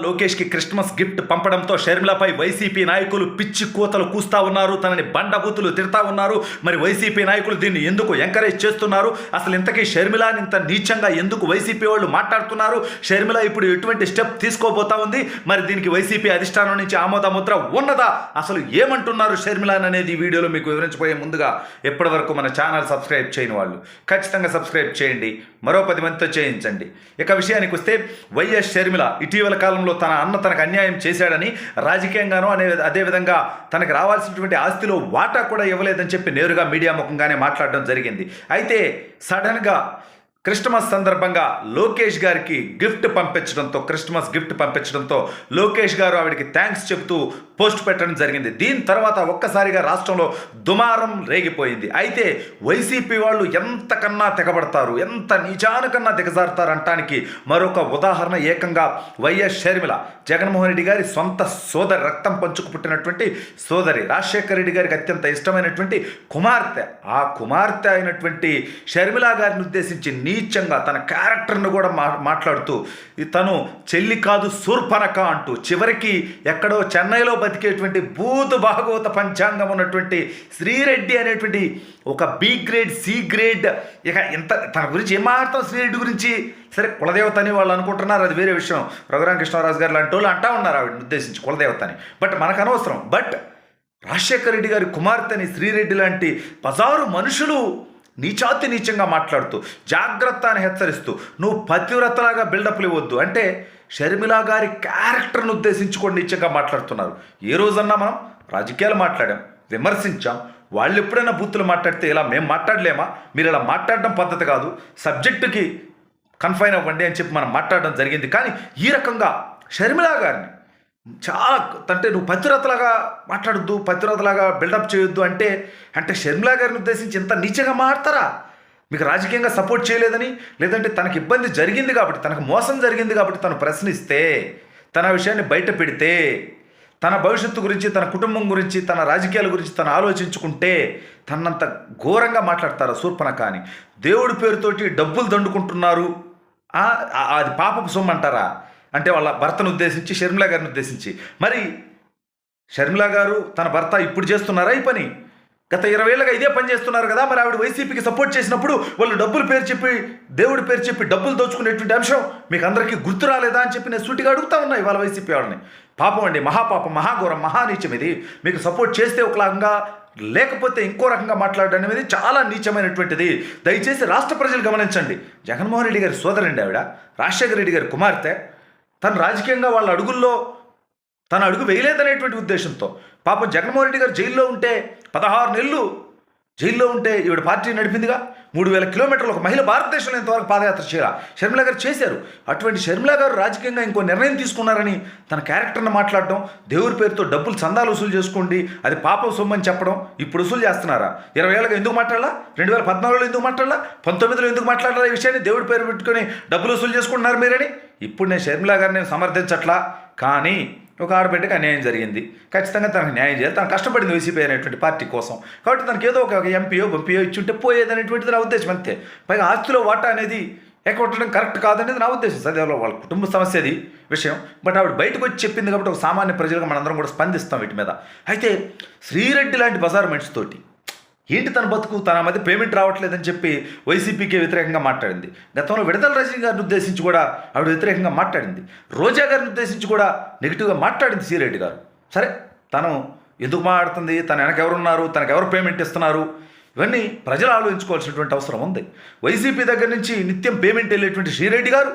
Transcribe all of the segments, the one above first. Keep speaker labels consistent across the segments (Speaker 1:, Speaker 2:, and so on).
Speaker 1: లోకేష్కి Christmas gift పంపడంతో షర్మిలపై YCP నాయకులు పిచ్చి కూతలు కూస్తా ఉన్నారు. తనని బండబూతులు తిడతా ఉన్నారు. మరి వైసీపీ నాయకులు దీన్ని ఎందుకు ఎంకరేజ్ చేస్తున్నారు? అసలు ఇంతకీ షర్మిలాని ఇంత నీచంగా ఎందుకు వైసీపీ వాళ్ళు మాట్లాడుతున్నారు? షర్మిల ఇప్పుడు ఎటువంటి స్టెప్ తీసుకోబోతా ఉంది? మరి దీనికి వైసీపీ అధిష్టానం నుంచి ఆమోద ముద్ర ఉన్నదా? అసలు ఏమంటున్నారు షర్మిలాని అనేది వీడియోలో మీకు వివరించబోయే ముందుగా ఎప్పటి వరకు మన ఛానల్ సబ్స్క్రైబ్ చేయని వాళ్ళు ఖచ్చితంగా సబ్స్క్రైబ్ చేయండి. మరో 10 మందితో చేయించండి. ఇక విషయానికి వస్తే వైఎస్ షర్మిల ఇటీవల కాలంలో తన అన్న తనకు అన్యాయం చేశాడని రాజకీయంగానూ అదేవిధంగా తనకు రావాల్సినటువంటి ఆస్తిలో వాటా కూడా ఇవ్వలేదని చెప్పి నేరుగా మీడియా ముఖంగానే మాట్లాడడం జరిగింది. అయితే సడన్గా క్రిస్మస్ సందర్భంగా లోకేష్ గారికి క్రిస్మస్ గిఫ్ట్ పంపించడంతో లోకేష్ గారు ఆవిడకి థ్యాంక్స్ చెబుతూ పోస్ట్ పెట్టడం జరిగింది. దీని తర్వాత ఒక్కసారిగా రాష్ట్రంలో దుమారం రేగిపోయింది. అయితే వైసీపీ వాళ్ళు ఎంతకన్నా తెగబడతారు, ఎంత నిజానికన్నా దిగజారుతారు అంటానికి మరొక ఉదాహరణ ఏకంగా వైఎస్ షర్మిల, జగన్మోహన్ రెడ్డి గారి సొంత సోదరి, రక్తం పంచుకు పుట్టినటువంటి సోదరి, రాజశేఖర రెడ్డి గారికి అత్యంత ఇష్టమైనటువంటి కుమార్తె. ఆ కుమార్తె అయినటువంటి షర్మిల గారిని ఉద్దేశించి నీచంగా తన క్యారెక్టర్ను కూడా మాట్లాడుతూ తను చెల్లి కాదు శూర్పణఖ అంటూ చివరికి ఎక్కడో చెన్నైలో బతికేటువంటి భూత భాగవత పంచాంగం ఉన్నటువంటి శ్రీరెడ్డి అనేటువంటి ఒక బి గ్రేడ్ సి గ్రేడ్, ఇక ఇంత తన గురించి ఏం మాట్లాడతాం శ్రీరెడ్డి గురించి? సరే కులదేవత అని వాళ్ళు అనుకుంటున్నారు, అది వేరే విషయం. రఘురామకృష్ణరాజు గారు లాంటి వాళ్ళు అంటా ఉన్నారు ఆవిడని ఉద్దేశించి కులదేవత అని. బట్ మనకు అనవసరం. బట్ రాజశేఖర రెడ్డి గారి కుమార్తెని శ్రీరెడ్డి లాంటి బజారు మనుషులు నీచాతి నీచంగా మాట్లాడుతూ జాగ్రత్త అని హెచ్చరిస్తూ నువ్వు పతివ్రతలాగా బిల్డప్లు ఇవ్వద్దు అంటే షర్మిల గారి క్యారెక్టర్ను ఉద్దేశించుకొని నీచంగా మాట్లాడుతున్నారు. ఏ రోజన్నా మనం రాజకీయాలు మాట్లాడాం, విమర్శించాం. వాళ్ళు ఎప్పుడైనా బూతులు మాట్లాడితే ఇలా మేము మాట్లాడలేమా? మీరు ఇలా మాట్లాడడం పద్ధతి కాదు, సబ్జెక్టుకి కన్ఫైన్ అవ్వండి అని చెప్పి మనం మాట్లాడడం జరిగింది. కానీ ఈ రకంగా షర్మిల గారిని చాలా అంటే నువ్వు పతివ్రతలాగా మాట్లాడొద్దు, పతివ్రతలాగా బిల్డప్ చేయొద్దు అంటే షర్మిల గారిని ఉద్దేశించి ఇంత నీచంగా మాట్లాడతారా? మీకు రాజకీయంగా సపోర్ట్ చేయలేదని, లేదంటే తనకు ఇబ్బంది జరిగింది కాబట్టి, తనకు మోసం జరిగింది కాబట్టి తను ప్రశ్నిస్తే, తన విషయాన్ని బయట పెడితే, తన భవిష్యత్తు గురించి, తన కుటుంబం గురించి, తన రాజకీయాల గురించి తను ఆలోచించుకుంటే తనంత ఘోరంగా మాట్లాడతారు శూర్పణఖ అని. దేవుడి పేరుతోటి డబ్బులు దండుకుంటున్నారు, అది పాపపు సొమ్ము అంటారా? అంటే వాళ్ళ భర్తను ఉద్దేశించి, షర్మిల గారిని ఉద్దేశించి. మరి షర్మిల గారు తన భర్త ఇప్పుడు చేస్తున్నారా ఈ పని? గత 20 ఏళ్ళగా ఇదే పని చేస్తున్నారు కదా. మరి ఆవిడ వైసీపీకి సపోర్ట్ చేసినప్పుడు వాళ్ళు డబ్బులు పేరు చెప్పి, దేవుడి పేరు చెప్పి డబ్బులు దోచుకునేటువంటి అంశం మీకు అందరికీ గుర్తు రాలేదా అని చెప్పి నేను సూటిగా అడుగుతా ఉన్నా ఇవాళ వైసీపీ వాళ్ళని. పాపం అండి, మహాపాపం, మహాఘోరం, మహానీచం ఇది. మీకు సపోర్ట్ చేస్తే ఒక రకంగా, లేకపోతే ఇంకో రకంగా మాట్లాడడం అనేది చాలా నీచమైనటువంటిది. దయచేసి రాష్ట్ర ప్రజలు గమనించండి. జగన్మోహన్ రెడ్డి గారి సోదరండి ఆవిడ, రాజశేఖర రెడ్డి గారి కుమార్తె. తను రాజకీయంగా వాళ్ళ అడుగుల్లో తన అడుగు వేయలేదనేటువంటి ఉద్దేశంతో పాపం జగన్మోహన్ రెడ్డి గారు జైల్లో ఉంటే 16 నెలలు జైల్లో ఉంటే ఈవిడ పార్టీ నడిపిందిగా. 3000 కిలోమీటర్లు ఒక మహిళ భారతదేశంలో ఇంతవరకు పాదయాత్ర చేయాల షర్మిల గారు చేశారు. అటువంటి షర్మిల గారు రాజకీయంగా ఇంకో నిర్ణయం తీసుకున్నారని తన క్యారెక్టర్ని మాట్లాడడం, దేవుడి పేరుతో డబ్బులు చందాలు వసూలు చేసుకోండి, అది పాపం సొమ్మని చెప్పడం ఇప్పుడు వసూలు చేస్తున్నారా? 20 ఏళ్ళగా ఎందుకు మాట్లాడాలా? 2014లో ఎందుకు మాట్లాడాలా? 19లో ఎందుకు మాట్లాడాలా? ఈ విషయాన్ని దేవుడి పేరు పెట్టుకొని డబ్బులు వసూలు చేసుకుంటున్నారు మీరని. ఇప్పుడు నేను షర్మిల గారిని సమర్థించట్లా, కానీ ఒక ఆడబిడ్డకి అన్యాయం జరిగింది, ఖచ్చితంగా తనకు న్యాయం చేయాలి. తను కష్టపడింది వైసీపీ అనేటువంటి పార్టీ కోసం, కాబట్టి తనకి ఏదో ఒక ఎంపీయో ఇచ్చుంటే పోయేదనేటువంటిది నా ఉద్దేశం అంతే. పైగా ఆస్తిలో వాటా అనేది ఎక్కడడం కరెక్ట్ కాదనేది నా ఉద్దేశం. సరే వాళ్ళ కుటుంబ సమస్యది విషయం, బట్ ఆవిడ బయటకు వచ్చి చెప్పింది కాబట్టి ఒక సామాన్య ప్రజలుగా మనందరం కూడా స్పందిస్తాం వీటి మీద. అయితే శ్రీరెడ్డి లాంటి బజారు మనిషితోటి ఏంటి తన బతుకు, తన మధ్య పేమెంట్ రావట్లేదని చెప్పి వైసీపీకి వ్యతిరేకంగా మాట్లాడింది. గతంలో విడదల రజనీ గారిని ఉద్దేశించి కూడా ఆవిడ వ్యతిరేకంగా మాట్లాడింది. రోజా గారిని ఉద్దేశించి కూడా నెగిటివ్గా మాట్లాడింది శ్రీరెడ్డి గారు. సరే, తను ఎందుకు మాట్లాడుతుంది, తన వెనకెవరున్నారు, తనకు ఎవరు పేమెంట్ ఇస్తున్నారు, ఇవన్నీ ప్రజలు ఆలోచించుకోవాల్సినటువంటి అవసరం ఉంది. వైసీపీ దగ్గర నుంచి నిత్యం పేమెంట్ వెళ్ళేటువంటి శ్రీరెడ్డి గారు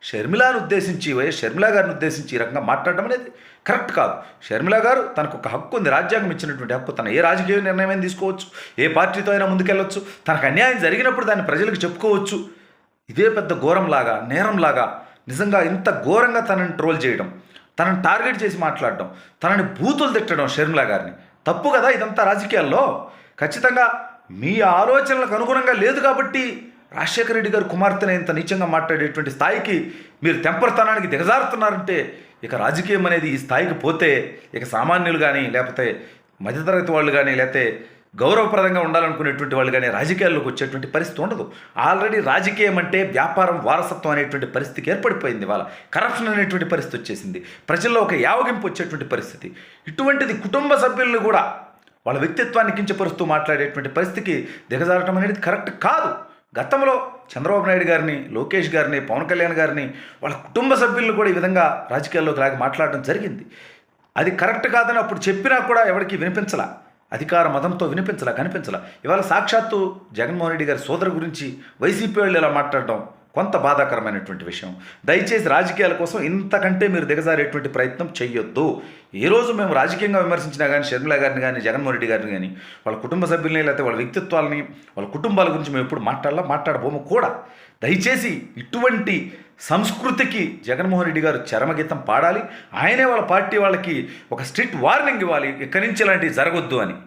Speaker 1: షర్మిలాను ఉద్దేశించి, వైఎస్ షర్మిల గారిని ఉద్దేశించి ఈ రకంగా మాట్లాడడం అనేది కరెక్ట్ కాదు. షర్మిల గారు తనకు ఒక హక్కు ఉంది, రాజ్యాంగం ఇచ్చినటువంటి హక్కు. తను ఏ రాజకీయ నిర్ణయం తీసుకోవచ్చు, ఏ పార్టీతో అయినా ముందుకెళ్ళొచ్చు. తనకు అన్యాయం జరిగినప్పుడు దాన్ని ప్రజలకు చెప్పుకోవచ్చు. ఇదే పెద్ద ఘోరంలాగా, నేరంలాగా, నిజంగా ఇంత ఘోరంగా తనని ట్రోల్ చేయడం, తనని టార్గెట్ చేసి మాట్లాడడం, తనని బూతులు తిట్టడం షర్మిల గారిని తప్పు కదా. ఇదంతా రాజకీయాల్లో ఖచ్చితంగా మీ ఆలోచనలకు అనుగుణంగా లేదు కాబట్టి రాజశేఖర రెడ్డి గారు కుమార్తెని ఇంత నీచంగా మాట్లాడేటువంటి స్థాయికి మీరు తెంపరతనానికి దిగజారుతున్నారంటే ఇక రాజకీయం అనేది ఈ స్థాయికి పోతే ఇక సామాన్యులు కానీ, లేకపోతే మధ్యతరగతి వాళ్ళు కానీ, లేకపోతే గౌరవప్రదంగా ఉండాలనుకునేటువంటి వాళ్ళు కానీ రాజకీయాల్లోకి వచ్చేటువంటి పరిస్థితి ఉండదు. ఆల్రెడీ రాజకీయం అంటే వ్యాపారం, వారసత్వం అనేటువంటి పరిస్థితికి ఏర్పడిపోయింది. వాళ్ళ కరప్షన్ అనేటువంటి పరిస్థితి వచ్చేసింది. ప్రజల్లో ఒక యావగింపు వచ్చేటువంటి పరిస్థితి. ఇటువంటిది కుటుంబ సభ్యులను కూడా వాళ్ళ వ్యక్తిత్వాన్ని కించపరుస్తూ మాట్లాడేటువంటి పరిస్థితికి దిగజారటం అనేది కరెక్ట్ కాదు. గతంలో చంద్రబాబు నాయుడు గారిని, లోకేష్ గారిని, పవన్ కళ్యాణ్ గారిని, వాళ్ళ కుటుంబ సభ్యులను కూడా ఈ విధంగా రాజకీయాల్లోకి లాగి మాట్లాడడం జరిగింది. అది కరెక్ట్ కాదని అప్పుడు చెప్పినా కూడా ఎవరికి వినిపించలా, అధికార మదంతో కనిపించలా. ఇవాళ సాక్షాత్తు జగన్మోహన్ రెడ్డి గారి సోదరు గురించి వైసీపీ వాళ్ళు ఇలా మాట్లాడడం కొంత బాధాకరమైనటువంటి విషయం. దయచేసి రాజకీయాల కోసం ఇంతకంటే మీరు దిగజారేటువంటి ప్రయత్నం చేయొద్దు. ఏ రోజు మేము రాజకీయంగా విమర్శించినా కానీ షర్మిల గారిని కానీ, జగన్మోహన్ రెడ్డి గారిని కానీ, వాళ్ళ కుటుంబ సభ్యుల్ని, లేకపోతే వాళ్ళ వ్యక్తిత్వాలని, వాళ్ళ కుటుంబాల గురించి మేము ఎప్పుడు మాట్లాడబోము కూడా. దయచేసి ఇటువంటి సంస్కృతికి జగన్మోహన్ రెడ్డి గారు చరమగీతం పాడాలి. ఆయనే వాళ్ళ పార్టీ వాళ్ళకి ఒక స్ట్రిక్ట్ వార్నింగ్ ఇవ్వాలి, ఇక్కడి నుంచి ఇలాంటివి జరగొద్దు అని.